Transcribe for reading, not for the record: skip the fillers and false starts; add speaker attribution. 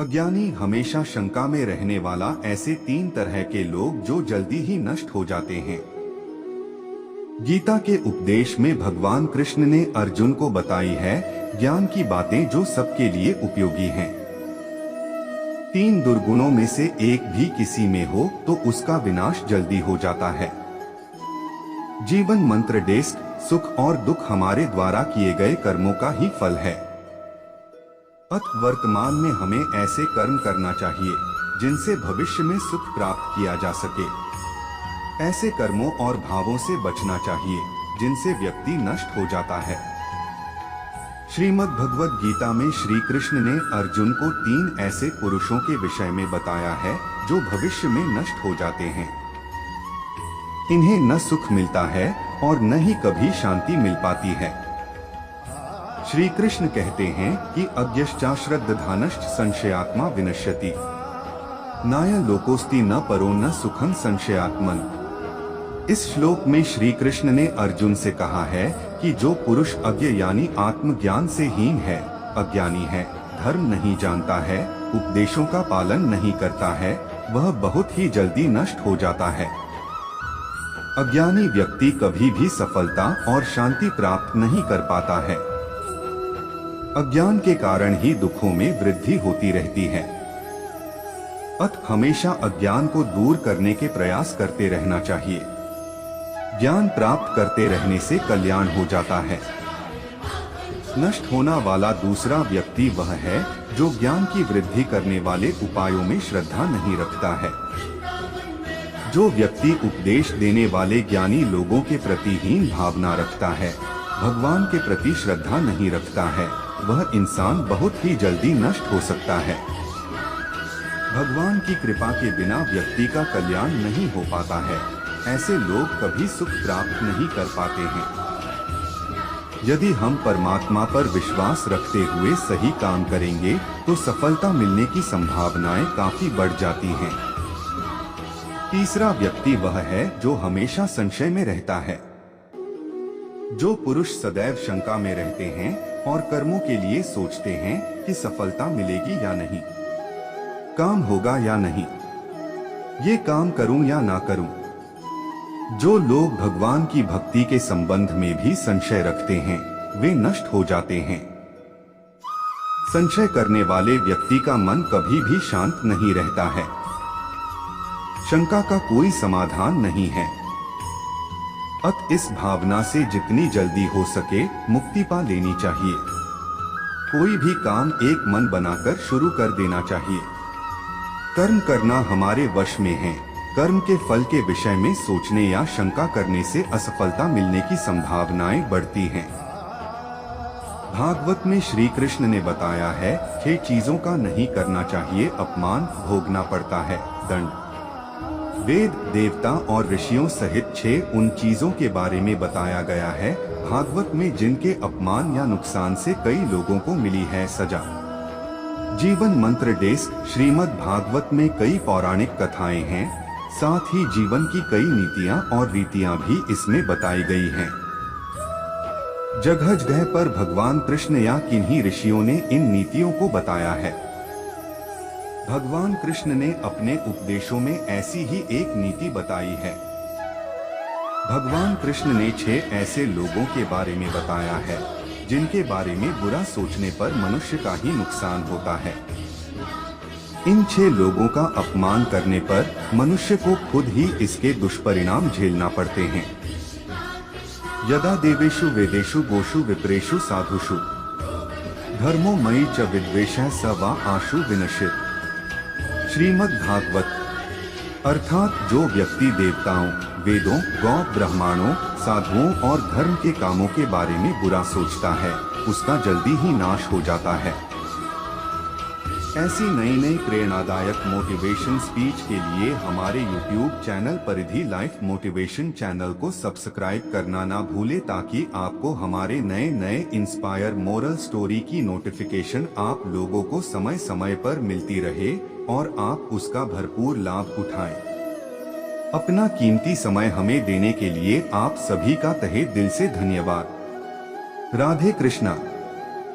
Speaker 1: अज्ञानी हमेशा शंका में रहने वाला ऐसे 3 तरह के लोग जो जल्दी ही नष्ट हो जाते हैं। गीता के उपदेश में भगवान कृष्ण ने अर्जुन को बताई है ज्ञान की बातें जो सबके लिए उपयोगी हैं। 3 दुर्गुणों में से एक भी किसी में हो तो उसका विनाश जल्दी हो जाता है। जीवन मंत्र डेस्क। सुख और दुख हमारे द्वारा किए गए कर्मों का ही फल है। वर्तमान में हमें ऐसे कर्म करना चाहिए जिनसे भविष्य में सुख प्राप्त किया जा सके। ऐसे कर्मों और भावों से बचना चाहिए जिनसे व्यक्ति नष्ट हो जाता है। श्रीमद् भगवद गीता में श्री कृष्ण ने अर्जुन को 3 ऐसे पुरुषों के विषय में बताया है जो भविष्य में नष्ट हो जाते हैं। इन्हें न सुख मिलता है और न ही कभी शांति मिल पाती है। श्री कृष्ण कहते हैं कि अज्ञश्चाश्रद्धानश्च संशयात्मा विनश्यति नाय लोकोस्ति न परो न सुखं संशयात्मन। इस श्लोक में श्री कृष्ण ने अर्जुन से कहा है कि जो पुरुष अज्ञ यानी आत्मज्ञान से हीन है, अज्ञानी है, धर्म नहीं जानता है, उपदेशों का पालन नहीं करता है, वह बहुत ही जल्दी नष्ट हो जाता है। अज्ञानी व्यक्ति कभी भी सफलता और शांति प्राप्त नहीं कर पाता है। अज्ञान के कारण ही दुखों में वृद्धि होती रहती है। हमेशा अज्ञान को दूर करने के प्रयास करते रहना चाहिए। ज्ञान प्राप्त करते रहने से कल्याण हो जाता है। नष्ट होना वाला दूसरा व्यक्ति वह है जो ज्ञान की वृद्धि करने वाले उपायों में श्रद्धा नहीं रखता है। जो व्यक्ति उपदेश देने वाले ज्ञानी लोगों के प्रति हीन भावना रखता है, भगवान के प्रति श्रद्धा नहीं रखता है, वह इंसान बहुत ही जल्दी नष्ट हो सकता है। भगवान की कृपा के बिना व्यक्ति का कल्याण नहीं हो पाता है। ऐसे लोग कभी सुख प्राप्त नहीं कर पाते हैं। यदि हम परमात्मा पर विश्वास रखते हुए सही काम करेंगे तो सफलता मिलने की संभावनाएं काफी बढ़ जाती हैं। तीसरा व्यक्ति वह है जो हमेशा संशय में रहता है। जो पुरुष सदैव शंका में रहते हैं और कर्मों के लिए सोचते हैं कि सफलता मिलेगी या नहीं, काम होगा या नहीं, ये काम करूं या ना करूं। जो लोग भगवान की भक्ति के संबंध में भी संशय रखते हैं वे नष्ट हो जाते हैं। संशय करने वाले व्यक्ति का मन कभी भी शांत नहीं रहता है। शंका का कोई समाधान नहीं है। इस भावना से जितनी जल्दी हो सके मुक्ति पा लेनी चाहिए। कोई भी काम एक मन बनाकर शुरू कर देना चाहिए। कर्म करना हमारे वश में है। कर्म के फल के विषय में सोचने या शंका करने से असफलता मिलने की संभावनाएं बढ़ती हैं। भागवत में श्री कृष्ण ने बताया है 6 चीजों का नहीं करना चाहिए अपमान भोगना पड़ता है, दंड। वेद, देवता और ऋषियों सहित 6 उन चीजों के बारे में बताया गया है भागवत में जिनके अपमान या नुकसान से कई लोगों को मिली है सजा। जीवन मंत्र डेस्क। श्रीमद् भागवत में कई पौराणिक कथाएं हैं, साथ ही जीवन की कई नीतियां और रीतियां भी इसमें बताई गई हैं। जगह जगह पर भगवान कृष्ण या किन्हीं ऋषियों ने इन नीतियों को बताया है। भगवान कृष्ण ने अपने उपदेशों में ऐसी ही एक नीति बताई है। भगवान कृष्ण ने 6 ऐसे लोगों के बारे में बताया है जिनके बारे में बुरा सोचने पर मनुष्य का ही नुकसान होता है। इन 6 लोगों का अपमान करने पर मनुष्य को खुद ही इसके दुष्परिणाम झेलना पड़ते हैं। यदा देवेषु वेदेषु गोषु विप्रेषु साधुषु धर्मो मयि च विद्वेषः स वा आशु विनश्यति। श्रीमद् भागवत। अर्थात जो व्यक्ति देवताओं, वेदों, गौ ब्राह्मणों, साधुओं और धर्म के कामों के बारे में बुरा सोचता है उसका जल्दी ही नाश हो जाता है। ऐसी नई नई प्रेरणादायक मोटिवेशन स्पीच के लिए हमारे YouTube चैनल परिधि लाइफ मोटिवेशन चैनल को सब्सक्राइब करना ना भूले ताकि आपको हमारे नए नए इंस्पायर मोरल स्टोरी की नोटिफिकेशन आप लोगों को समय समय पर मिलती रहे और आप उसका भरपूर लाभ उठाएं। अपना कीमती समय हमें देने के लिए आप सभी का तहे दिल से धन्यवाद। राधे कृष्णा।